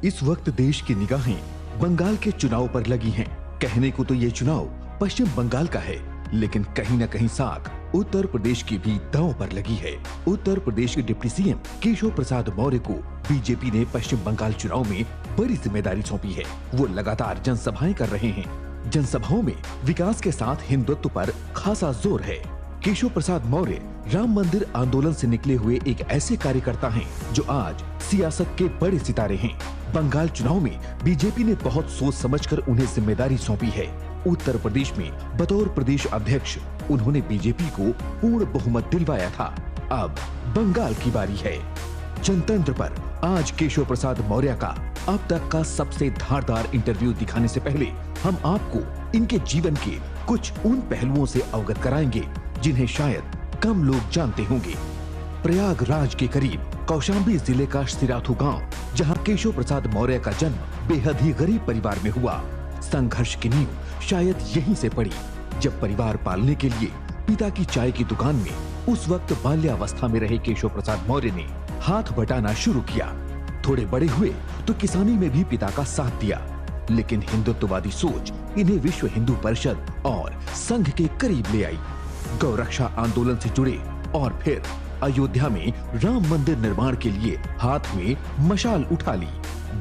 इस वक्त देश की निगाहें बंगाल के चुनाव पर लगी हैं। कहने को तो ये चुनाव पश्चिम बंगाल का है, लेकिन कहीं न कहीं साख उत्तर प्रदेश की भी दांव पर लगी है। उत्तर प्रदेश के डिप्टी सीएम केशव प्रसाद मौर्य को बीजेपी ने पश्चिम बंगाल चुनाव में बड़ी जिम्मेदारी सौंपी है। वो लगातार जनसभाएं कर रहे हैं। जनसभाओं में विकास के साथ हिंदुत्व पर खासा जोर है। केशव प्रसाद मौर्य राम मंदिर आंदोलन से निकले हुए एक ऐसे कार्यकर्ता हैं जो आज सियासत के बड़े सितारे हैं। बंगाल चुनाव में बीजेपी ने बहुत सोच समझकर उन्हें जिम्मेदारी सौंपी है। उत्तर प्रदेश में बतौर प्रदेश अध्यक्ष उन्होंने बीजेपी को पूर्ण बहुमत दिलवाया था। अब बंगाल की बारी है। जनतंत्र पर आज केशव प्रसाद मौर्य का अब तक का सबसे धारदार इंटरव्यू दिखाने से पहले हम आपको इनके जीवन के कुछ उन पहलुओं से अवगत कराएंगे जिन्हें शायद कम लोग जानते होंगे। प्रयागराज के करीब कौशाम्बी जिले का सिराथू गांव, जहां केशव प्रसाद मौर्य का जन्म बेहद ही गरीब परिवार में हुआ। संघर्ष की नींव शायद यहीं से पड़ी, जब परिवार पालने के लिए पिता की चाय की दुकान में उस वक्त बाल्यावस्था में रहे केशव प्रसाद मौर्य ने हाथ बटाना शुरू किया। थोड़े बड़े हुए तो किसानी में भी पिता का साथ दिया, लेकिन हिंदुत्ववादी सोच इन्हें विश्व हिंदू परिषद और संघ के करीब ले आई। गौरक्षा आंदोलन से जुड़े और फिर अयोध्या में राम मंदिर निर्माण के लिए हाथ में मशाल उठा ली।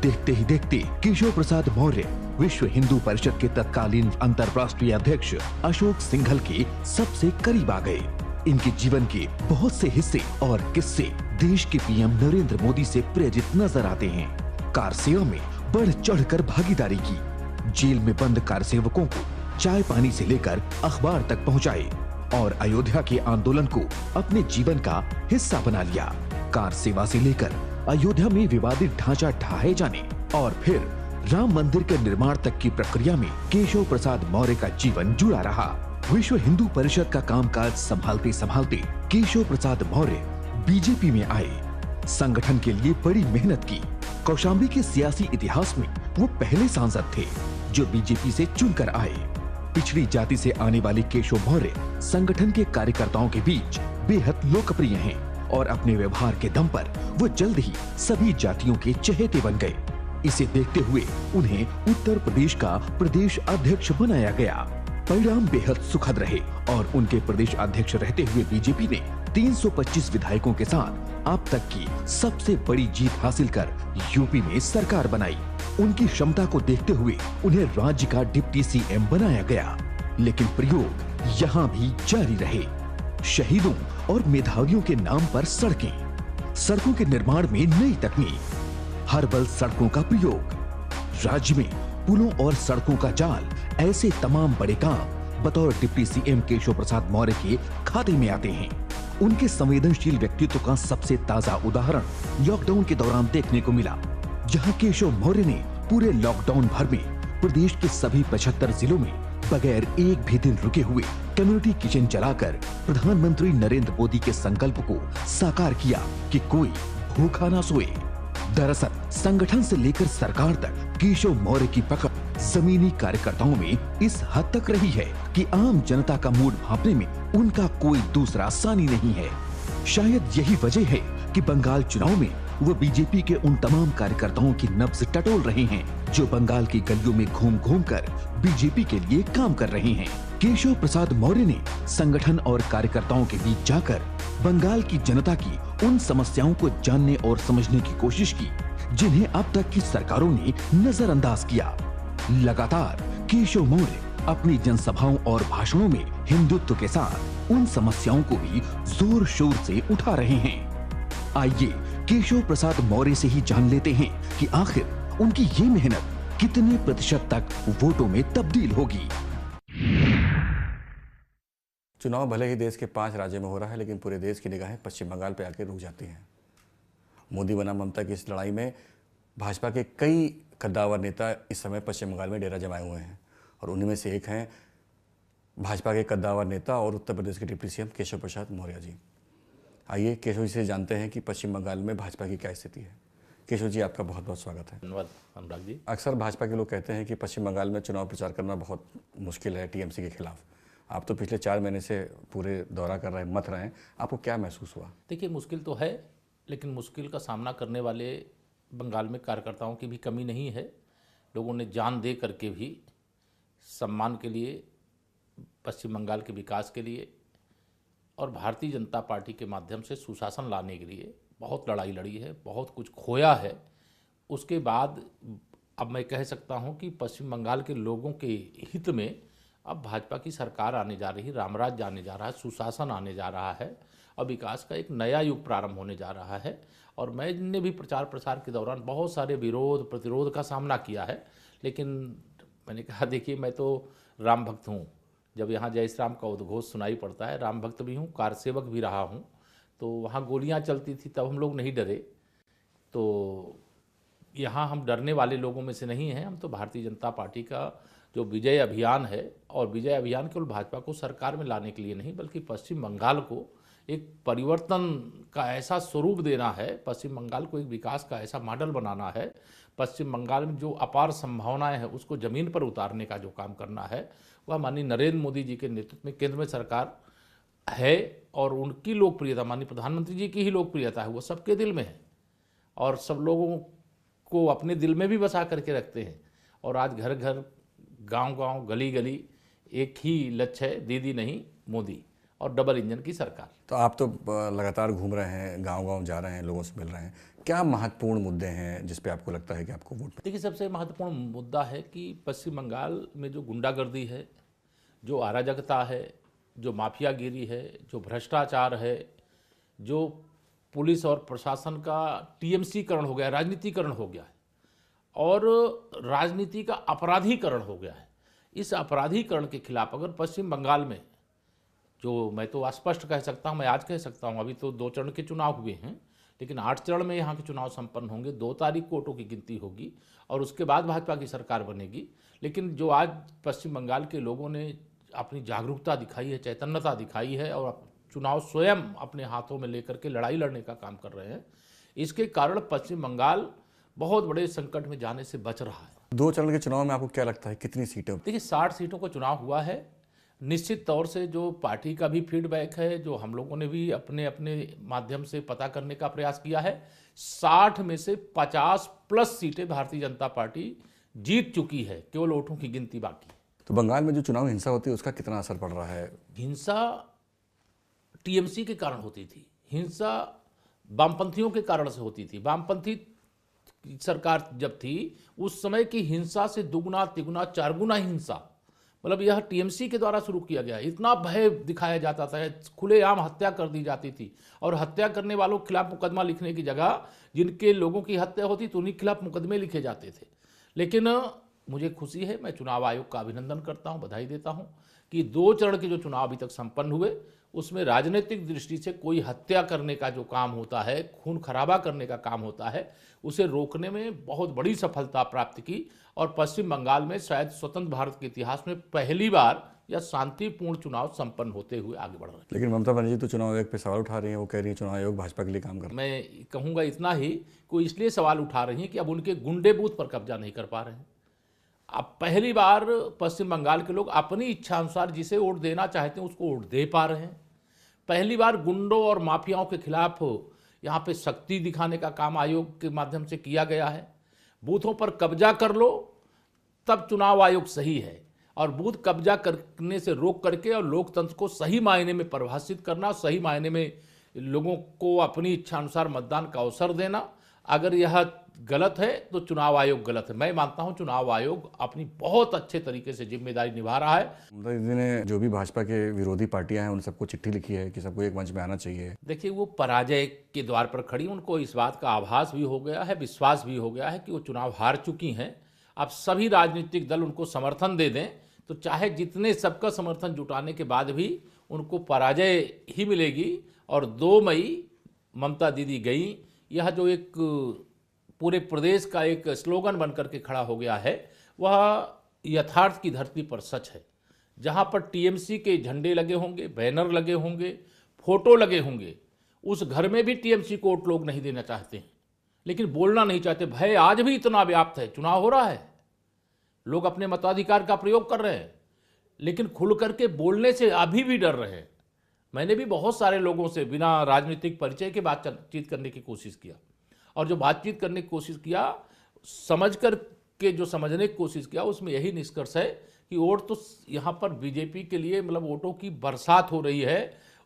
देखते ही देखते केशव प्रसाद मौर्य विश्व हिंदू परिषद के तत्कालीन अंतर्राष्ट्रीय अध्यक्ष अशोक सिंघल के सबसे करीब आ गए। इनके जीवन के बहुत से हिस्से और किस्से देश के पीएम नरेंद्र मोदी से प्रेरित नजर आते हैं। कार सेवा में बढ़ चढ़कर भागीदारी की, जेल में बंद कार सेवकों को चाय पानी से लेकर अखबार तक पहुंचाए और अयोध्या के आंदोलन को अपने जीवन का हिस्सा बना लिया। कार सेवा से लेकर अयोध्या में विवादित ढांचा ढहाए जाने और फिर राम मंदिर के निर्माण तक की प्रक्रिया में केशव प्रसाद मौर्य का जीवन जुड़ा रहा। विश्व हिंदू परिषद का कामकाज संभालते संभालते केशव प्रसाद मौर्य बीजेपी में आए। संगठन के लिए बड़ी मेहनत की। कौशाम्बी के सियासी इतिहास में वो पहले सांसद थे जो बीजेपी से चुनकर आए। पिछड़ी जाति से आने वाले केशव मौर्य संगठन के कार्यकर्ताओं के बीच बेहद लोकप्रिय हैं और अपने व्यवहार के दम पर वो जल्द ही सभी जातियों के चहेते बन गए। इसे देखते हुए उन्हें उत्तर प्रदेश का प्रदेश अध्यक्ष बनाया गया। परिणाम बेहद सुखद रहे और उनके प्रदेश अध्यक्ष रहते हुए बीजेपी ने 325 विधायकों के साथ अब तक की सबसे बड़ी जीत हासिल कर यूपी में सरकार बनाई। उनकी क्षमता को देखते हुए उन्हें राज्य का डिप्टी सीएम बनाया गया, लेकिन प्रयोग यहाँ भी जारी रहे। शहीदों और मेधावियों के नाम पर सड़कें, सड़कों के निर्माण में नई तकनीक, हर्बल सड़कों का प्रयोग, राज्य में पुलों और सड़कों का जाल, ऐसे तमाम बड़े काम बतौर डिप्टी सीएम केशव प्रसाद मौर्य के खाते में आते हैं। उनके संवेदनशील व्यक्तित्व का सबसे ताजा उदाहरण लॉकडाउन के दौरान देखने को मिला, जहां केशव मौर्य ने पूरे लॉकडाउन भर में प्रदेश के सभी 75 जिलों में बगैर एक भी दिन रुके हुए कम्युनिटी किचन चलाकर प्रधानमंत्री नरेंद्र मोदी के संकल्प को साकार किया कि कोई भूखा ना सोए। दरअसल संगठन से लेकर सरकार तक केशव मौर्य की पकड़ जमीनी कार्यकर्ताओं में इस हद तक रही है कि आम जनता का मूड भांपने में उनका कोई दूसरा सानी नहीं है। शायद यही वजह है कि बंगाल चुनाव में वो बीजेपी के उन तमाम कार्यकर्ताओं की नब्ज टटोल रहे हैं जो बंगाल की गलियों में घूम घूम कर बीजेपी के लिए काम कर रहे हैं। केशव प्रसाद मौर्य ने संगठन और कार्यकर्ताओं के बीच जाकर बंगाल की जनता की उन समस्याओं को जानने और समझने की कोशिश की जिन्हें अब तक की सरकारों ने नजरअंदाज किया। लगातार केशव मौर्य अपनी जनसभाओं और भाषणों में हिंदुत्व के साथ उन समस्याओं को भी जोर शोर से उठा रहे हैं। आइए केशव प्रसाद मौर्य से ही जान लेते हैं कि आखिर उनकी ये मेहनत कितने प्रतिशत तक वोटों में तब्दील होगी। चुनाव भले ही देश के 5 राज्यों में हो रहा है, लेकिन पूरे देश की निगाहें पश्चिम बंगाल पर आकर रुक जाती हैं। मोदी बनाम ममता की इस लड़ाई में भाजपा के कई कद्दावर नेता इस समय पश्चिम बंगाल में डेरा जमाए हुए हैं और उन्हीं में से एक हैं भाजपा के कद्दावर नेता और उत्तर प्रदेश के डिप्टी सीएम केशव प्रसाद मौर्य जी। आइए केशव जी से जानते हैं कि पश्चिम बंगाल में भाजपा की क्या स्थिति है। केशव जी, आपका बहुत बहुत स्वागत है। धन्यवाद अनुराग जी। अक्सर भाजपा के लोग कहते हैं कि पश्चिम बंगाल में चुनाव प्रचार करना बहुत मुश्किल है टीएमसी के खिलाफ। आप तो पिछले 4 महीने से पूरे दौरा कर रहे हैं, मत रहे हैं, आपको क्या महसूस हुआ? देखिए, मुश्किल तो है, लेकिन मुश्किल का सामना करने वाले बंगाल में कार्यकर्ताओं की भी कमी नहीं है। लोगों ने जान दे करके भी सम्मान के लिए, पश्चिम बंगाल के विकास के लिए और भारतीय जनता पार्टी के माध्यम से सुशासन लाने के लिए बहुत लड़ाई लड़ी है, बहुत कुछ खोया है। उसके बाद अब मैं कह सकता हूं कि पश्चिम बंगाल के लोगों के हित में अब भाजपा की सरकार आने जा रही, रामराज आने जा रहा है, सुशासन आने जा रहा है और विकास का एक नया युग प्रारंभ होने जा रहा है। और मैंने भी प्रचार प्रसार के दौरान बहुत सारे विरोध प्रतिरोध का सामना किया है, लेकिन मैंने कहा देखिए मैं तो राम भक्त हूँ। जब यहाँ जय श्री राम का उद्घोष सुनाई पड़ता है, राम भक्त भी हूँ, कार सेवक भी रहा हूँ, तो वहाँ गोलियाँ चलती थी तब हम लोग नहीं डरे। तो यहाँ हम डरने वाले लोगों में से नहीं हैं। हम तो भारतीय जनता पार्टी का जो विजय अभियान है, और विजय अभियान केवल भाजपा को सरकार में लाने के लिए नहीं बल्कि पश्चिम बंगाल को एक परिवर्तन का ऐसा स्वरूप देना है, पश्चिम बंगाल को एक विकास का ऐसा मॉडल बनाना है, पश्चिम बंगाल में जो अपार संभावनाएं हैं उसको ज़मीन पर उतारने का जो काम करना है वह माननीय नरेंद्र मोदी जी के नेतृत्व में केंद्र में सरकार है। और उनकी लोकप्रियता, माननीय प्रधानमंत्री जी की ही लोकप्रियता है, वो सबके दिल में है और सब लोगों को अपने दिल में भी बसा करके रखते हैं। और आज घर घर, गांव गांव, गली गली एक ही लक्ष्य है, दीदी नहीं मोदी, और डबल इंजन की सरकार। तो आप तो लगातार घूम रहे हैं, गांव-गांव जा रहे हैं, लोगों से मिल रहे हैं, क्या महत्वपूर्ण मुद्दे हैं जिस पे आपको लगता है कि आपको वोट? देखिए, सबसे महत्वपूर्ण मुद्दा है कि पश्चिम बंगाल में जो गुंडागर्दी है, जो अराजकता है, जो माफियागिरी है, जो भ्रष्टाचार है, जो पुलिस और प्रशासन का टीएमसीकरण हो गया, राजनीतिकरण हो गया है और राजनीति का अपराधीकरण हो गया है। इस अपराधीकरण के खिलाफ अगर पश्चिम बंगाल में, जो मैं तो स्पष्ट कह सकता हूँ, मैं आज कह सकता हूँ, अभी तो 2 चरण के चुनाव हुए हैं, लेकिन 8 चरण में यहाँ के चुनाव संपन्न होंगे। 2 तारीख को वोटों की गिनती होगी और उसके बाद भाजपा की सरकार बनेगी। लेकिन जो आज पश्चिम बंगाल के लोगों ने अपनी जागरूकता दिखाई है, चैतन्यता दिखाई है और चुनाव स्वयं अपने हाथों में लेकर के लड़ाई लड़ने का काम कर रहे हैं, इसके कारण पश्चिम बंगाल बहुत बड़े संकट में जाने से बच रहा है। 2 चरण के चुनाव में आपको क्या लगता है कितनी सीटें? देखिए, 60 सीटों का चुनाव हुआ है। निश्चित तौर से जो पार्टी का भी फीडबैक है, जो हम लोगों ने भी अपने अपने माध्यम से पता करने का प्रयास किया है, 60 में से 50+ सीटें भारतीय जनता पार्टी जीत चुकी है, केवल वोटों की गिनती बाकी है। तो बंगाल में जो चुनाव हिंसा होती है उसका कितना असर पड़ रहा है? हिंसा टीएमसी के कारण होती थी, हिंसा वामपंथियों के कारण से होती थी। वामपंथी सरकार जब थी उस समय की हिंसा से दुगुना तिगुना 4 गुना हिंसा, मतलब यह टीएमसी के द्वारा शुरू किया गया। इतना भय दिखाया जाता था, खुलेआम हत्या कर दी जाती थी और हत्या करने वालों के खिलाफ मुकदमा लिखने की जगह जिनके लोगों की हत्या होती तो उन्हीं के खिलाफ मुकदमे लिखे जाते थे। लेकिन मुझे खुशी है, मैं चुनाव आयोग का अभिनंदन करता हूं, बधाई देता हूं कि 2 चरण के जो चुनाव अभी तक संपन्न हुए उसमें राजनीतिक दृष्टि से कोई हत्या करने का जो काम होता है, खून खराबा करने का काम होता है, उसे रोकने में बहुत बड़ी सफलता प्राप्त की और पश्चिम बंगाल में शायद स्वतंत्र भारत के इतिहास में पहली बार यह शांतिपूर्ण चुनाव संपन्न होते हुए आगे बढ़ रहे हैं। लेकिन ममता बनर्जी तो चुनाव आयोग पे सवाल उठा रही हैं, वो कह रही है चुनाव आयोग भाजपा के लिए काम कर रहा है। मैं कहूँगा इतना ही कि इसलिए सवाल उठा रही हैं कि अब उनके गुंडे बूथ पर कब्जा नहीं कर पा रहे हैं। अब पहली बार पश्चिम बंगाल के लोग अपनी इच्छा अनुसार जिसे वोट देना चाहते हैं उसको वोट दे पा रहे हैं। पहली बार गुंडों और माफियाओं के खिलाफ यहाँ पे शक्ति दिखाने का काम आयोग के माध्यम से किया गया है। बूथों पर कब्जा कर लो तब चुनाव आयोग सही है, और बूथ कब्जा करने से रोक करके और लोकतंत्र को सही मायने में परिभाषित करना, सही मायने में लोगों को अपनी इच्छा अनुसार मतदान का अवसर देना, अगर यह गलत है तो चुनाव आयोग गलत है। मैं मानता हूं चुनाव आयोग अपनी बहुत अच्छे तरीके से जिम्मेदारी निभा रहा है। ममता दीदी ने जो भी भाजपा के विरोधी पार्टियां हैं उन सबको चिट्ठी लिखी है कि सबको एक मंच में आना चाहिए। देखिए, वो पराजय के द्वार पर खड़ी, उनको इस बात का आभास भी हो गया है, विश्वास भी हो गया है कि वो चुनाव हार चुकी हैं। अब सभी राजनीतिक दल उनको समर्थन दे दें तो चाहे जितने सबका समर्थन जुटाने के बाद भी उनको पराजय ही मिलेगी। और 2 मई ममता दीदी गई, यह जो एक पूरे प्रदेश का एक स्लोगन बनकर के खड़ा हो गया है, वह यथार्थ की धरती पर सच है। जहाँ पर टीएमसी के झंडे लगे होंगे, बैनर लगे होंगे, फोटो लगे होंगे, उस घर में भी टीएमसी को वोट लोग नहीं देना चाहते हैं, लेकिन बोलना नहीं चाहते। भय आज भी इतना व्याप्त है, चुनाव हो रहा है, लोग अपने मताधिकार का प्रयोग कर रहे हैं, लेकिन खुल करके बोलने से अभी भी डर रहे हैं। मैंने भी बहुत सारे लोगों से बिना राजनीतिक परिचय के बातचीत करने की कोशिश किया और जो बातचीत करने की कोशिश किया, समझ कर के जो समझने की कोशिश किया, उसमें यही निष्कर्ष है कि वोट तो यहाँ पर बीजेपी के लिए मतलब वोटों की बरसात हो रही है।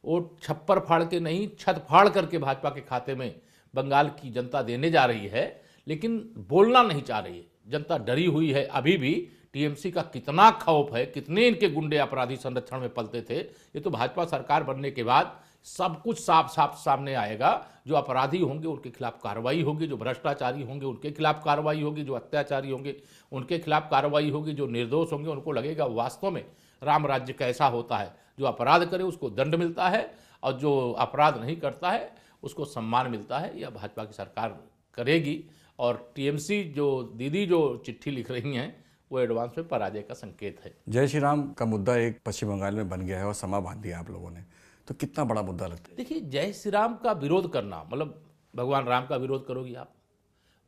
वोट छप्पर फाड़ के नहीं, छत फाड़ करके भाजपा के खाते में बंगाल की जनता देने जा रही है, लेकिन बोलना नहीं चाह रही है। जनता डरी हुई है अभी भी। टीएमसी का कितना खौफ है, कितने इनके गुंडे अपराधी संरक्षण में पलते थे, ये तो भाजपा सरकार बनने के बाद सब कुछ साफ साफ सामने आएगा। जो अपराधी होंगे उनके खिलाफ कार्रवाई होगी, जो भ्रष्टाचारी होंगे उनके खिलाफ कार्रवाई होगी, जो अत्याचारी होंगे उनके खिलाफ कार्रवाई होगी, जो निर्दोष होंगे उनको लगेगा वास्तव में राम राज्य कैसा होता है। जो अपराध करे उसको दंड मिलता है और जो अपराध नहीं करता है उसको सम्मान मिलता है। यह भाजपा की सरकार करेगी। और टीएमसी जो दीदी जो चिट्ठी लिख रही हैं वो एडवांस में पराजय का संकेत है। जय श्री राम का मुद्दा एक पश्चिम बंगाल में बन गया है और समा बांध दिया आप लोगों ने, तो कितना बड़ा मुद्दा लगता है? देखिए, जय श्री राम का विरोध करना मतलब भगवान राम का विरोध करोगी आप,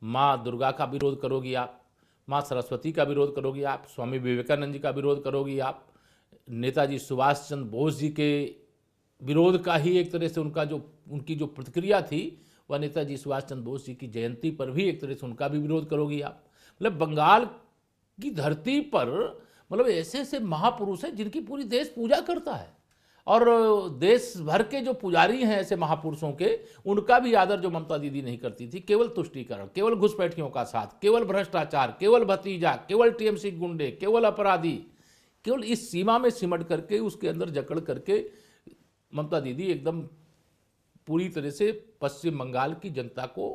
माँ दुर्गा का विरोध करोगी आप, माँ सरस्वती का विरोध करोगी आप, स्वामी विवेकानंद जी का विरोध करोगी आप, नेताजी सुभाष चंद्र बोस जी के विरोध का ही एक तरह से उनकी जो प्रतिक्रिया थी वह नेताजी सुभाष चंद्र बोस जी की जयंती पर भी एक तरह से उनका भी विरोध करोगी आप। मतलब बंगाल की धरती पर मतलब ऐसे ऐसे महापुरुष हैं जिनकी पूरी देश पूजा करता है, और देश भर के जो पुजारी हैं ऐसे महापुरुषों के, उनका भी आदर जो ममता दीदी नहीं करती थी। केवल तुष्टीकरण, केवल घुसपैठियों का साथ, केवल भ्रष्टाचार, केवल भतीजा, केवल टीएमसी गुंडे, केवल अपराधी, केवल इस सीमा में सिमट करके उसके अंदर जकड़ करके ममता दीदी एकदम पूरी तरह से पश्चिम बंगाल की जनता को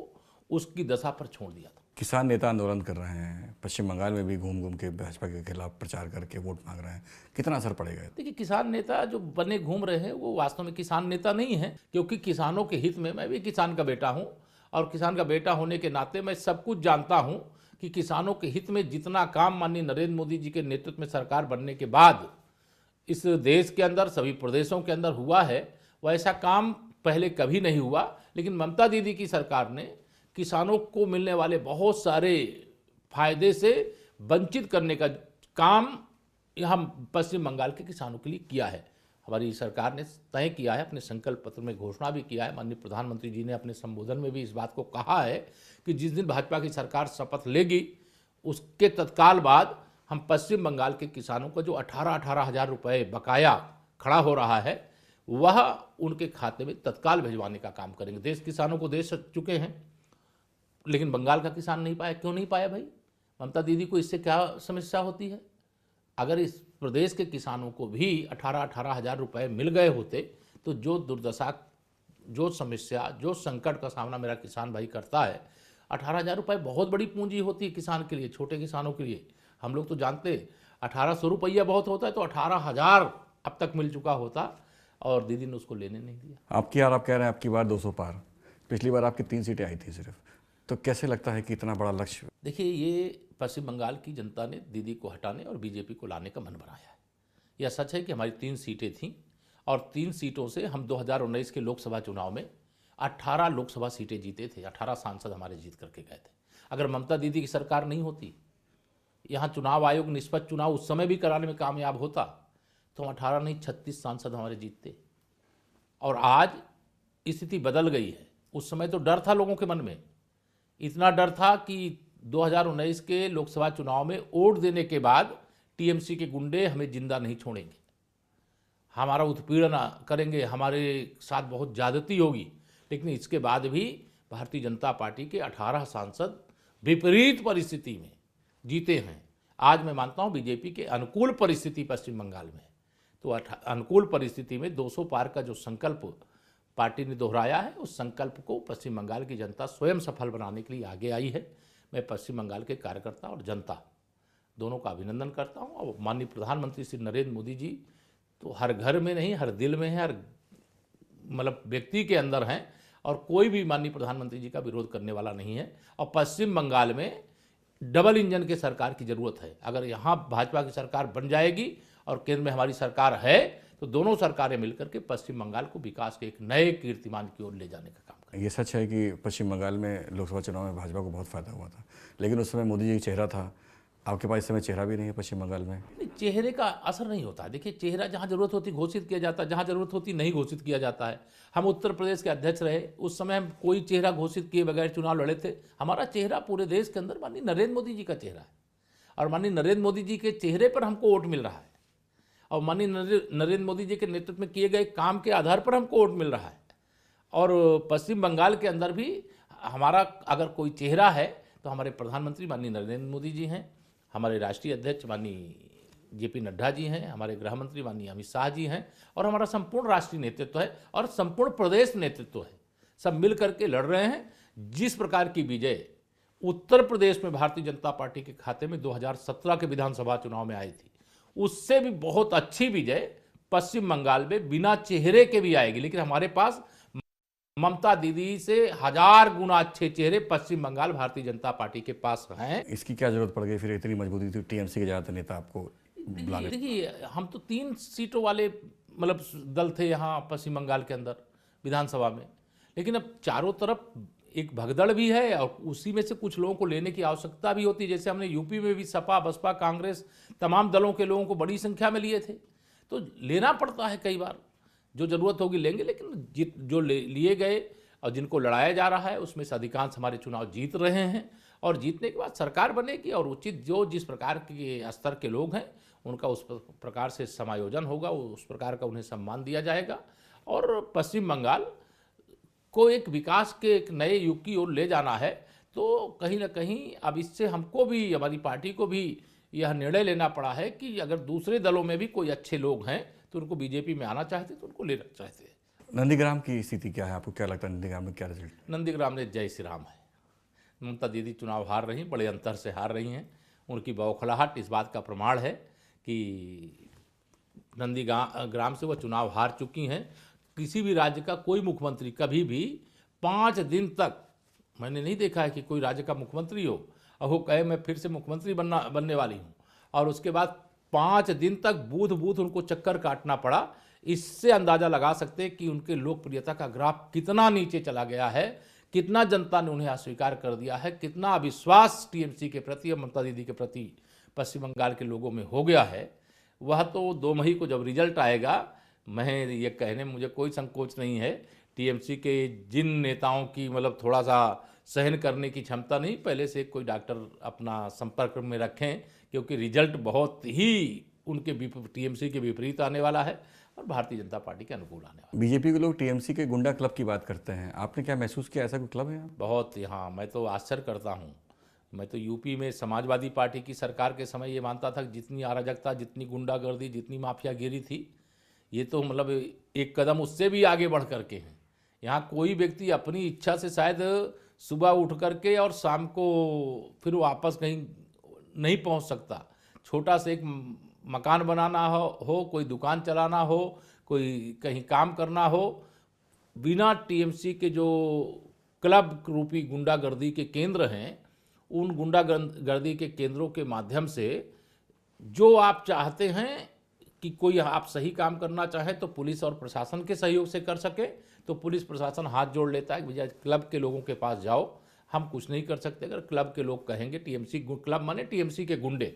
उसकी दशा पर छोड़ दिया था। किसान नेता आंदोलन कर रहे हैं, पश्चिम बंगाल में भी घूम घूम के भाजपा के खिलाफ प्रचार करके वोट मांग रहे हैं, कितना असर पड़ेगा? देखिए, किसान नेता जो बने घूम रहे हैं वो वास्तव में किसान नेता नहीं है, क्योंकि किसानों के हित में, मैं भी किसान का बेटा हूं और किसान का बेटा होने के नाते मैं सब कुछ जानता हूं कि किसानों के हित में जितना काम माननीय नरेंद्र मोदी जी के नेतृत्व में सरकार बनने के बाद इस देश के अंदर सभी प्रदेशों के अंदर हुआ है, वैसा काम पहले कभी नहीं हुआ। लेकिन ममता दीदी की सरकार ने किसानों को मिलने वाले बहुत सारे फायदे से वंचित करने का काम यहाँ पश्चिम बंगाल के किसानों के लिए किया है। हमारी सरकार ने तय किया है, अपने संकल्प पत्र में घोषणा भी किया है, माननीय प्रधानमंत्री जी ने अपने संबोधन में भी इस बात को कहा है कि जिस दिन भाजपा की सरकार शपथ लेगी उसके तत्काल बाद हम पश्चिम बंगाल के किसानों को जो 18-18 हज़ार रुपये बकाया खड़ा हो रहा है वह उनके खाते में तत्काल भिजवाने का काम करेंगे। देश किसानों को दे चुके हैं, लेकिन बंगाल का किसान नहीं पाया। क्यों नहीं पाया भाई? ममता दीदी को इससे क्या समस्या होती है? अगर इस प्रदेश के किसानों को भी 18-18 हज़ार रुपये मिल गए होते तो जो दुर्दशा, जो समस्या, जो संकट का सामना मेरा किसान भाई करता है, 18 हज़ार रुपये बहुत बड़ी पूंजी होती है किसान के लिए, छोटे किसानों के लिए। हम लोग तो जानते 1800 रुपया बहुत होता है, तो 18,000 अब तक मिल चुका होता और दीदी ने उसको लेने नहीं दिया। आप कह रहे हैं आपकी बार 200 पार, पिछली बार आपकी 3 सीटें आई थी सिर्फ, तो कैसे लगता है कि इतना बड़ा लक्ष्य? देखिए, ये पश्चिम बंगाल की जनता ने दीदी को हटाने और बीजेपी को लाने का मन बनाया है। यह सच है कि हमारी 3 सीटें थीं और 3 सीटों से हम 2019 के लोकसभा चुनाव में 18 लोकसभा सीटें जीते थे, 18 सांसद हमारे जीत करके गए थे। अगर ममता दीदी की सरकार नहीं होती, यहाँ चुनाव आयोग निष्पक्ष चुनाव उस समय भी कराने में कामयाब होता, तो 18 नहीं 36 सांसद हमारे जीतते। और आज स्थिति बदल गई है। उस समय तो डर था लोगों के मन में, इतना डर था कि 2019 के लोकसभा चुनाव में वोट देने के बाद टीएमसी के गुंडे हमें जिंदा नहीं छोड़ेंगे, हमारा उत्पीड़न करेंगे, हमारे साथ बहुत ज्यादती होगी। लेकिन इसके बाद भी भारतीय जनता पार्टी के 18 सांसद विपरीत परिस्थिति में जीते हैं। आज मैं मानता हूं बीजेपी के अनुकूल परिस्थिति पश्चिम बंगाल में, तो अनुकूल परिस्थिति में 200 पार का जो संकल्प पार्टी ने दोहराया है, उस संकल्प को पश्चिम बंगाल की जनता स्वयं सफल बनाने के लिए आगे आई है। मैं पश्चिम बंगाल के कार्यकर्ता और जनता दोनों का अभिनंदन करता हूं। और माननीय प्रधानमंत्री श्री नरेंद्र मोदी जी तो हर घर में नहीं, हर दिल में है, हर मतलब व्यक्ति के अंदर हैं, और कोई भी माननीय प्रधानमंत्री जी का विरोध करने वाला नहीं है। और पश्चिम बंगाल में डबल इंजन के सरकार की जरूरत है। अगर यहाँ भाजपा की सरकार बन जाएगी और केंद्र में हमारी सरकार है, तो दोनों सरकारें मिलकर के पश्चिम बंगाल को विकास के एक नए कीर्तिमान की ओर ले जाने का काम करें। ये सच है कि पश्चिम बंगाल में लोकसभा चुनाव में भाजपा को बहुत फायदा हुआ था, लेकिन उस समय मोदी जी का चेहरा था, आपके पास इस समय चेहरा भी नहीं है पश्चिम बंगाल में। नहीं, चेहरे का असर नहीं होता। देखिए, चेहरा जहाँ जरूरत होती घोषित किया जाता है, जहाँ जरूरत होती नहीं घोषित किया जाता है। हम उत्तर प्रदेश के अध्यक्ष रहे, उस समय हम कोई चेहरा घोषित किए बगैर चुनाव लड़े थे। हमारा चेहरा पूरे देश के अंदर माननीय नरेंद्र मोदी जी का चेहरा है, और माननीय नरेंद्र मोदी जी के चेहरे पर हमको वोट मिल रहा है, और माननीय नरेंद्र मोदी जी के नेतृत्व में किए गए काम के आधार पर हमको वोट मिल रहा है। और पश्चिम बंगाल के अंदर भी हमारा अगर कोई चेहरा है तो हमारे प्रधानमंत्री माननीय नरेंद्र मोदी जी हैं, हमारे राष्ट्रीय अध्यक्ष माननीय जेपी नड्डा जी हैं, हमारे गृह मंत्री माननीय अमित शाह जी हैं, और हमारा संपूर्ण राष्ट्रीय नेतृत्व है और संपूर्ण प्रदेश नेतृत्व है। सब मिल करके लड़ रहे हैं। जिस प्रकार की विजय उत्तर प्रदेश में भारतीय जनता पार्टी के खाते में 2017 के विधानसभा चुनाव में आई थी, उससे भी बहुत अच्छी विजय पश्चिम बंगाल में बिना चेहरे के भी आएगी। लेकिन हमारे पास ममता दीदी से 1000 गुना अच्छे चेहरे पश्चिम बंगाल भारतीय जनता पार्टी के पास हैं। इसकी क्या जरूरत पड़ गई फिर, इतनी मजबूती थी टीएमसी के ज़्यादातर नेता आपको बुलाने? देखिए, हम तो 3 सीटों वाले मतलब दल थे यहाँ पश्चिम बंगाल के अंदर विधानसभा में, लेकिन अब चारों तरफ एक भगदड़ भी है और उसी में से कुछ लोगों को लेने की आवश्यकता भी होती है। जैसे हमने यूपी में भी सपा, बसपा, कांग्रेस तमाम दलों के लोगों को बड़ी संख्या में लिए थे, तो लेना पड़ता है कई बार। जो जरूरत होगी लेंगे, लेकिन जो लिए गए और जिनको लड़ाया जा रहा है उसमें से अधिकांश हमारे चुनाव जीत रहे हैं, और जीतने के बाद सरकार बनेगी और उचित जो जिस प्रकार के स्तर के लोग हैं उनका उस प्रकार से समायोजन होगा, उस प्रकार का उन्हें सम्मान दिया जाएगा। और पश्चिम बंगाल को एक विकास के एक नए युग की ओर ले जाना है, तो कहीं ना कहीं अब इससे हमको भी, हमारी पार्टी को भी यह निर्णय लेना पड़ा है कि अगर दूसरे दलों में भी कोई अच्छे लोग हैं तो उनको बीजेपी में आना चाहते तो उनको लेना चाहते हैं। नंदीग्राम की स्थिति क्या है, आपको क्या लगता है नंदीग्राम में क्या रिजल्ट? नंदीग्राम में जय श्री राम है। ममता दीदी चुनाव हार रही, बड़े अंतर से हार रही हैं। उनकी बौखलाहट इस बात का प्रमाण है कि नंदीग्राम से वह चुनाव हार चुकी हैं। किसी भी राज्य का कोई मुख्यमंत्री कभी भी 5 दिन तक मैंने नहीं देखा है कि कोई राज्य का मुख्यमंत्री हो और वो कहे मैं फिर से मुख्यमंत्री बनने वाली हूँ, और उसके बाद 5 दिन तक बूथ उनको चक्कर काटना पड़ा। इससे अंदाजा लगा सकते हैं कि उनके लोकप्रियता का ग्राफ कितना नीचे चला गया है, कितना जनता ने उन्हें अस्वीकार कर दिया है, कितना अविश्वास टीएमसी के प्रति और ममता दीदी के प्रति पश्चिम बंगाल के लोगों में हो गया है। वह तो 2 मई को जब रिजल्ट आएगा, मैं ये कहने में मुझे कोई संकोच नहीं है, टीएमसी के जिन नेताओं की मतलब थोड़ा सा सहन करने की क्षमता नहीं, पहले से कोई डॉक्टर अपना संपर्क में रखें, क्योंकि रिजल्ट बहुत ही उनके टीएमसी के विपरीत आने वाला है और भारतीय जनता पार्टी के अनुकूल आने वाला है। बीजेपी के लोग टीएमसी के गुंडा क्लब की बात करते हैं, आपने क्या महसूस किया, ऐसा कोई क्लब है यहाँ? बहुत, यहाँ मैं तो आश्चर्य करता हूँ। मैं तो यूपी में समाजवादी पार्टी की सरकार के समय ये मानता था कि जितनी अराजकता, जितनी गुंडागर्दी, जितनी माफियागिरी थी, ये तो मतलब एक कदम उससे भी आगे बढ़ करके हैं। यहाँ कोई व्यक्ति अपनी इच्छा से शायद सुबह उठ करके और शाम को फिर वापस कहीं नहीं पहुँच सकता। छोटा से एक मकान बनाना हो, कोई दुकान चलाना हो, कोई कहीं काम करना हो, बिना टीएमसी के जो क्लब रूपी गुंडागर्दी के केंद्र हैं, उन गुंडागर्दी के केंद्रों के माध्यम से जो आप चाहते हैं कि कोई आप सही काम करना चाहे तो पुलिस और प्रशासन के सहयोग से कर सके, तो पुलिस प्रशासन हाथ जोड़ लेता है कि भैया क्लब के लोगों के पास जाओ, हम कुछ नहीं कर सकते। अगर क्लब के लोग कहेंगे, टीएमसी क्लब माने टीएमसी के गुंडे,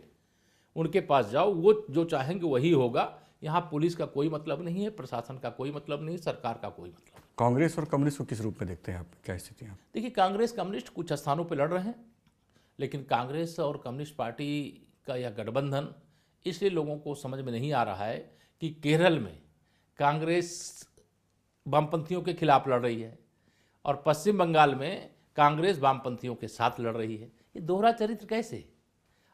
उनके पास जाओ, वो जो चाहेंगे वही होगा। यहाँ पुलिस का कोई मतलब नहीं है, प्रशासन का कोई मतलब नहीं, सरकार का कोई मतलब। कांग्रेस और कम्युनिस्ट को किस रूप में देखते हैं आप, क्या स्थिति है? देखिए, कांग्रेस कम्युनिस्ट कुछ स्थानों पर लड़ रहे हैं, लेकिन कांग्रेस और कम्युनिस्ट पार्टी का यह गठबंधन इसलिए लोगों को समझ में नहीं आ रहा है कि केरल में कांग्रेस वामपंथियों के खिलाफ लड़ रही है और पश्चिम बंगाल में कांग्रेस वामपंथियों के साथ लड़ रही है। ये दोहरा चरित्र कैसे?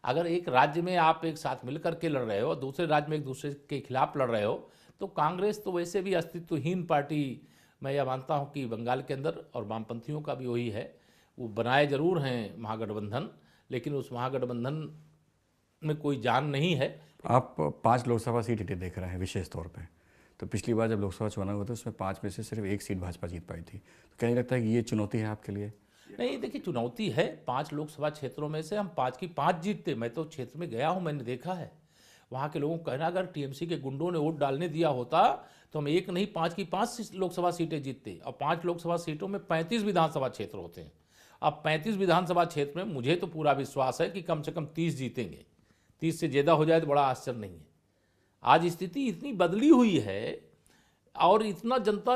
अगर एक राज्य में आप एक साथ मिलकर के लड़ रहे हो और दूसरे राज्य में एक दूसरे के खिलाफ लड़ रहे हो, तो कांग्रेस तो वैसे भी अस्तित्वहीन पार्टी मैं यह मानता हूँ कि बंगाल के अंदर, और वामपंथियों का भी वही है। वो बनाए जरूर हैं महागठबंधन, लेकिन उस महागठबंधन में कोई जान नहीं है। आप 5 लोकसभा सीट देख रहे हैं विशेष तौर पे, तो पिछली बार जब लोकसभा चुनाव हुआ था उसमें 5 में से सिर्फ 1 सीट भाजपा जीत पाई थी, तो क्या नहीं लगता है कि ये चुनौती है आपके लिए? नहीं, देखिए, चुनौती है। 5 लोकसभा क्षेत्रों में से हम 5 की 5 जीतते। मैं तो क्षेत्र में गया हूँ, मैंने देखा है। वहाँ के लोगों को कहना, अगर टीएमसी के गुंडों ने वोट डालने दिया होता तो हम 1 नहीं 5 की 5 लोकसभा सीटें जीतते, और 5 लोकसभा सीटों में 35 विधानसभा क्षेत्र होते हैं। अब 35 विधानसभा क्षेत्र में मुझे तो पूरा विश्वास है कि कम से कम 30 जीतेंगे। 30 से ज़्यादा हो जाए तो बड़ा आश्चर्य नहीं है। आज स्थिति इतनी बदली हुई है और इतना जनता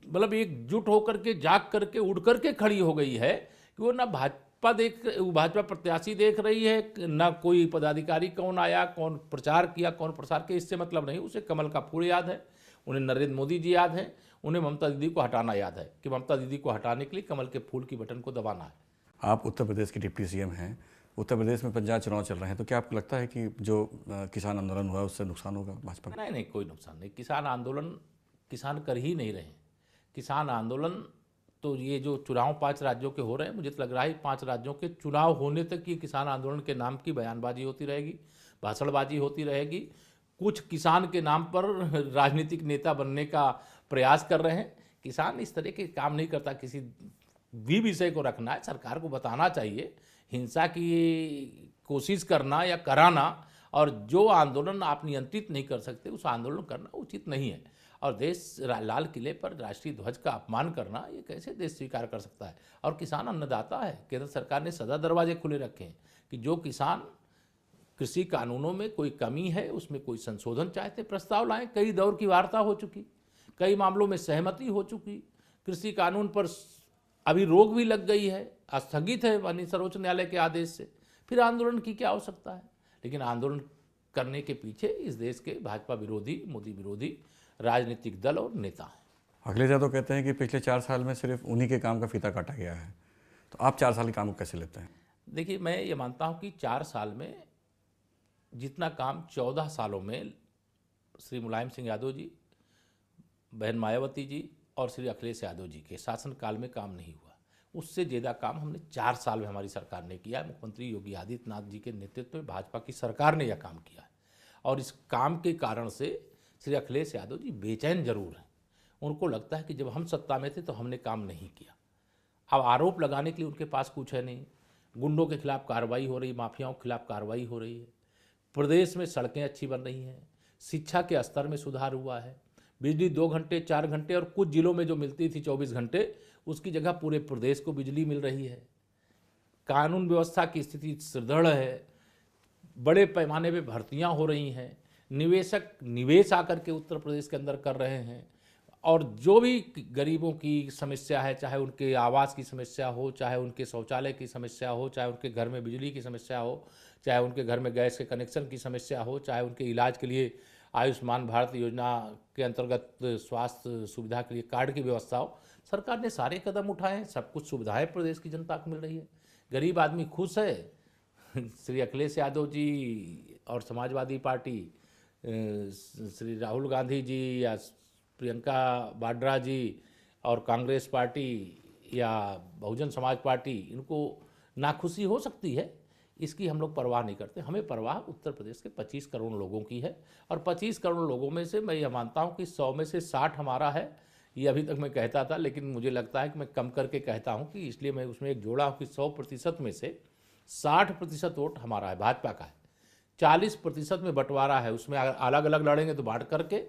मतलब एकजुट होकर के, जाग करके, उड़ करके खड़ी हो गई है कि वो ना भाजपा प्रत्याशी देख रही है, ना कोई पदाधिकारी कौन आया, कौन प्रचार किया, कौन प्रसार किया, इससे मतलब नहीं। उसे कमल का फूल याद है, उन्हें नरेंद्र मोदी जी याद है, उन्हें ममता दीदी को हटाना याद है कि ममता दीदी को हटाने के लिए कमल के फूल की बटन को दबाना है। आप उत्तर प्रदेश के डिप्टी सीएम हैं, उत्तर प्रदेश में पंचायत चुनाव चल रहे हैं, तो क्या आपको लगता है कि जो किसान आंदोलन हुआ उससे नुकसान होगा भाजपा को? नहीं, कोई नुकसान नहीं। किसान आंदोलन किसान कर ही नहीं रहे। किसान आंदोलन तो ये जो चुनाव 5 राज्यों के हो रहे हैं, मुझे तो लग रहा है 5 राज्यों के चुनाव होने तक ये किसान आंदोलन के नाम की बयानबाजी होती रहेगी, भाषणबाजी होती रहेगी। कुछ किसान के नाम पर राजनीतिक नेता बनने का प्रयास कर रहे हैं। किसान इस तरह के काम नहीं करता। किसी भी विषय को रखना है, सरकार को बताना चाहिए। हिंसा की कोशिश करना या कराना और जो आंदोलन आप नियंत्रित नहीं कर सकते उस आंदोलन करना उचित नहीं है। और लाल किले पर राष्ट्रीय ध्वज का अपमान करना, ये कैसे देश स्वीकार कर सकता है? और किसान अन्नदाता है। केंद्र सरकार ने सदा दरवाजे खुले रखे हैं कि जो किसान कृषि कानूनों में कोई कमी है, उसमें कोई संशोधन चाहते प्रस्ताव लाएं। कई दौर की वार्ता हो चुकी, कई मामलों में सहमति हो चुकी। कृषि कानून पर अभी रोक भी लग गई है, स्थगित है माननीय सर्वोच्च न्यायालय के आदेश से। फिर आंदोलन की क्या आवश्यकता है? लेकिन आंदोलन करने के पीछे इस देश के भाजपा विरोधी, मोदी विरोधी राजनीतिक दल और नेता हैं। अखिलेश यादव कहते हैं कि पिछले 4 साल में सिर्फ उन्हीं के काम का फीता काटा गया है, तो आप 4 साल के काम को कैसे लेते हैं? देखिए, मैं ये मानता हूँ कि 4 साल में जितना काम 14 सालों में श्री मुलायम सिंह यादव जी, बहन मायावती जी और श्री अखिलेश यादव जी के शासनकाल में काम नहीं हुआ, उससे ज़्यादा काम हमने 4 साल में हमारी सरकार ने किया है। मुख्यमंत्री योगी आदित्यनाथ जी के नेतृत्व में भाजपा की सरकार ने यह काम किया है और इस काम के कारण से श्री अखिलेश यादव जी बेचैन जरूर हैं। उनको लगता है कि जब हम सत्ता में थे तो हमने काम नहीं किया। अब आरोप लगाने के लिए उनके पास कुछ है नहीं। गुंडों के खिलाफ कार्रवाई हो रही, माफियाओं के खिलाफ कार्रवाई हो रही है, प्रदेश में सड़कें अच्छी बन रही हैं, शिक्षा के स्तर में सुधार हुआ है, बिजली 2 घंटे 4 घंटे और कुछ जिलों में जो मिलती थी 24 घंटे, उसकी जगह पूरे प्रदेश को बिजली मिल रही है। कानून व्यवस्था की स्थिति सुदृढ़ है, बड़े पैमाने पर भर्तियां हो रही हैं, निवेशक निवेश आकर के उत्तर प्रदेश के अंदर कर रहे हैं और जो भी गरीबों की समस्या है, चाहे उनके आवास की समस्या हो, चाहे उनके शौचालय की समस्या हो, चाहे उनके घर में बिजली की समस्या हो, चाहे उनके घर में गैस के कनेक्शन की समस्या हो, चाहे उनके इलाज के लिए आयुष्मान भारत योजना के अंतर्गत स्वास्थ्य सुविधा के लिए कार्ड की व्यवस्था हो, सरकार ने सारे कदम उठाए हैं। सब कुछ सुविधाएं प्रदेश की जनता को मिल रही है। गरीब आदमी खुश है। श्री अखिलेश यादव जी और समाजवादी पार्टी, श्री राहुल गांधी जी या प्रियंका वाड्रा जी और कांग्रेस पार्टी या बहुजन समाज पार्टी, इनको नाखुशी हो सकती है, इसकी हम लोग परवाह नहीं करते। हमें परवाह उत्तर प्रदेश के 25 करोड़ लोगों की है और 25 करोड़ लोगों में से मैं यह मानता हूं कि 100 में से 60 हमारा है। ये अभी तक मैं कहता था, लेकिन मुझे लगता है कि मैं कम करके कहता हूं कि इसलिए मैं उसमें एक जोड़ा हूँ कि 100% में से 60% वोट हमारा है, भाजपा का है। 40% में बंटवारा है, उसमें अलग अलग लड़ेंगे तो बांट करके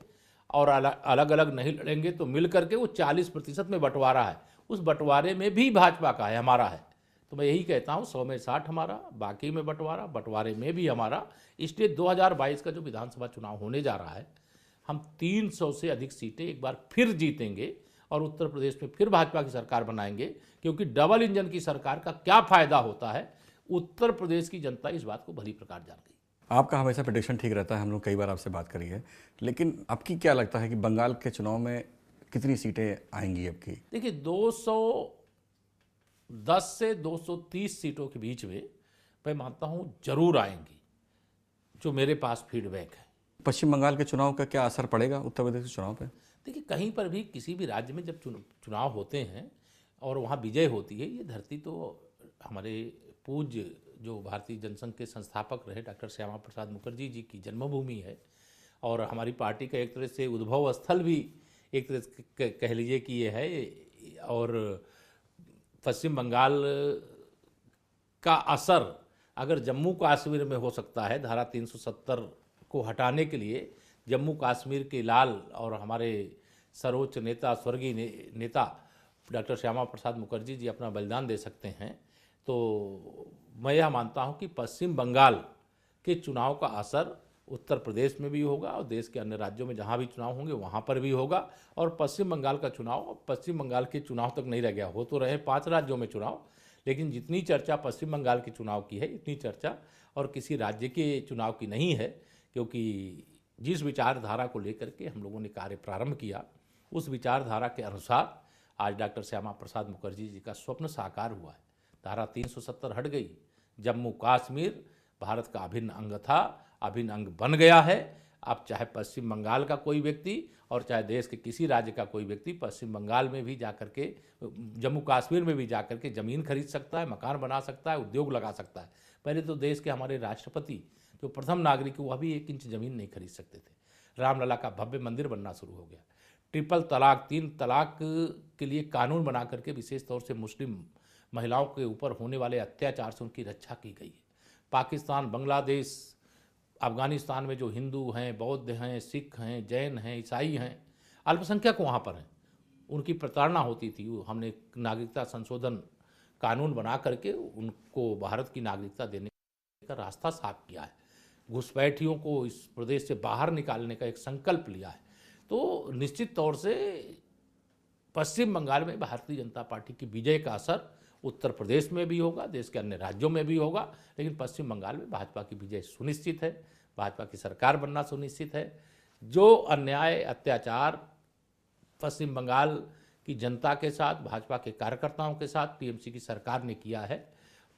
और अलग अलग नहीं लड़ेंगे तो मिल करके वो 40% में बंटवारा है। उस बंटवारे में भी भाजपा का है, हमारा है। तो मैं यही कहता हूँ 100 में 60 हमारा, बाकी में बंटवारा, बंटवारे में भी हमारा। इसलिए 2022 का जो विधानसभा चुनाव होने जा रहा है, हम 300 से अधिक सीटें एक बार फिर जीतेंगे और उत्तर प्रदेश में फिर भाजपा की सरकार बनाएंगे। क्योंकि डबल इंजन की सरकार का क्या फायदा होता है, उत्तर प्रदेश की जनता इस बात को भली प्रकार जान गई। आपका हमेशा प्रेडिक्शन ठीक रहता है, हम लोग कई बार आपसे बात करी है, लेकिन आपकी क्या लगता है कि बंगाल के चुनाव में कितनी सीटें आएंगी आपकी? देखिए, 210 से 230 सीटों के बीच में मैं मानता हूं जरूर आएंगी, जो मेरे पास फीडबैक है। पश्चिम बंगाल के चुनाव का क्या असर पड़ेगा उत्तर प्रदेश के चुनाव पे? देखिए, कहीं पर भी किसी भी राज्य में जब चुनाव होते हैं और वहाँ विजय होती है, ये धरती तो हमारे पूज्य जो भारतीय जनसंघ के संस्थापक रहे डॉक्टर श्यामा प्रसाद मुखर्जी जी की जन्मभूमि है और हमारी पार्टी का एक तरह से उद्भव स्थल भी एक तरह से कह लीजिए कि ये है। और पश्चिम बंगाल का असर अगर जम्मू कश्मीर में हो सकता है, धारा 370 को हटाने के लिए जम्मू कश्मीर के लाल और हमारे सर्वोच्च नेता, स्वर्गीय नेता डॉक्टर श्यामा प्रसाद मुखर्जी जी अपना बलिदान दे सकते हैं, तो मैं यह मानता हूं कि पश्चिम बंगाल के चुनाव का असर उत्तर प्रदेश में भी होगा और देश के अन्य राज्यों में जहां भी चुनाव होंगे वहां पर भी होगा। और पश्चिम बंगाल का चुनाव पश्चिम बंगाल के चुनाव तक नहीं रह गया, हो तो रहे 5 राज्यों में चुनाव, लेकिन जितनी चर्चा पश्चिम बंगाल के चुनाव की है इतनी चर्चा और किसी राज्य के चुनाव की नहीं है, क्योंकि जिस विचारधारा को लेकर के हम लोगों ने कार्य प्रारंभ किया उस विचारधारा के अनुसार आज डॉक्टर श्यामा प्रसाद मुखर्जी जी का स्वप्न साकार हुआ है। धारा 370 हट गई, जम्मू कश्मीर भारत का अभिन्न अंग था, अभिन्न अंग बन गया है। अब चाहे पश्चिम बंगाल का कोई व्यक्ति और चाहे देश के किसी राज्य का कोई व्यक्ति पश्चिम बंगाल में भी जाकर के, जम्मू कश्मीर में भी जाकर के ज़मीन खरीद सकता है, मकान बना सकता है, उद्योग लगा सकता है। पहले तो देश के हमारे राष्ट्रपति जो प्रथम नागरिक वह भी 1 इंच ज़मीन नहीं खरीद सकते थे। रामलला का भव्य मंदिर बनना शुरू हो गया। ट्रिपल तलाक, 3 तलाक के लिए कानून बना करके विशेष तौर से मुस्लिम महिलाओं के ऊपर होने वाले अत्याचार से उनकी रक्षा की गई है। पाकिस्तान, बांग्लादेश, अफगानिस्तान में जो हिंदू हैं, बौद्ध हैं, सिख हैं, जैन हैं, ईसाई हैं, अल्पसंख्यक वहाँ पर हैं, उनकी प्रताड़ना होती थी। हमने नागरिकता संशोधन कानून बना करके उनको भारत की नागरिकता देने का रास्ता साफ किया है। घुसपैठियों को इस प्रदेश से बाहर निकालने का एक संकल्प लिया है। तो निश्चित तौर से पश्चिम बंगाल में भारतीय जनता पार्टी की विजय का असर उत्तर प्रदेश में भी होगा, देश के अन्य राज्यों में भी होगा, लेकिन पश्चिम बंगाल में भाजपा की विजय सुनिश्चित है, भाजपा की सरकार बनना सुनिश्चित है। जो अन्याय अत्याचार पश्चिम बंगाल की जनता के साथ, भाजपा के कार्यकर्ताओं के साथ टीएमसी की सरकार ने किया है,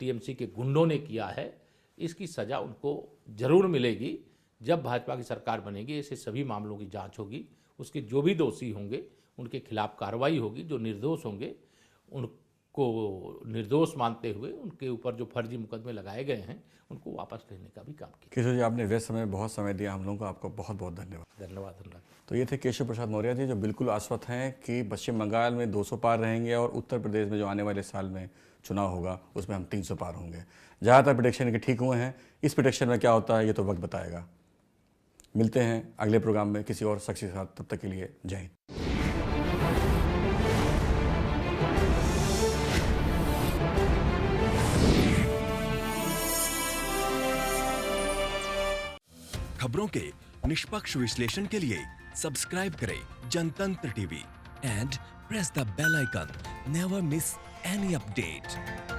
टीएमसी के गुंडों ने किया है, इसकी सज़ा उनको जरूर मिलेगी। जब भाजपा की सरकार बनेगी ऐसे सभी मामलों की जांच होगी, उसके जो भी दोषी होंगे उनके खिलाफ कार्रवाई होगी, जो निर्दोष होंगे उनको निर्दोष मानते हुए उनके ऊपर जो फर्जी मुकदमे लगाए गए हैं उनको वापस लेने का भी काम किया। केशव जी, आपने व्यस्त समय में बहुत समय दिया हम लोगों को, आपको बहुत बहुत धन्यवाद। धन्यवाद। तो ये थे केशव प्रसाद मौर्य जी, जो बिल्कुल आश्वस्त हैं कि पश्चिम बंगाल में 200 पार रहेंगे और उत्तर प्रदेश में जो आने वाले साल में चुनाव होगा उसमें हम 300 पार होंगे। ज़्यादातर प्रेडिक्शन के ठीक हुए हैं, इस प्रेडिक्शन में क्या होता है ये तो वक्त बताएगा। मिलते हैं अगले प्रोग्राम में किसी और शख्स के साथ, तब तक के लिए जय हिंद। खबरों के निष्पक्ष विश्लेषण के लिए सब्सक्राइब करें Jantantra TV and press the bell icon. Never miss any update.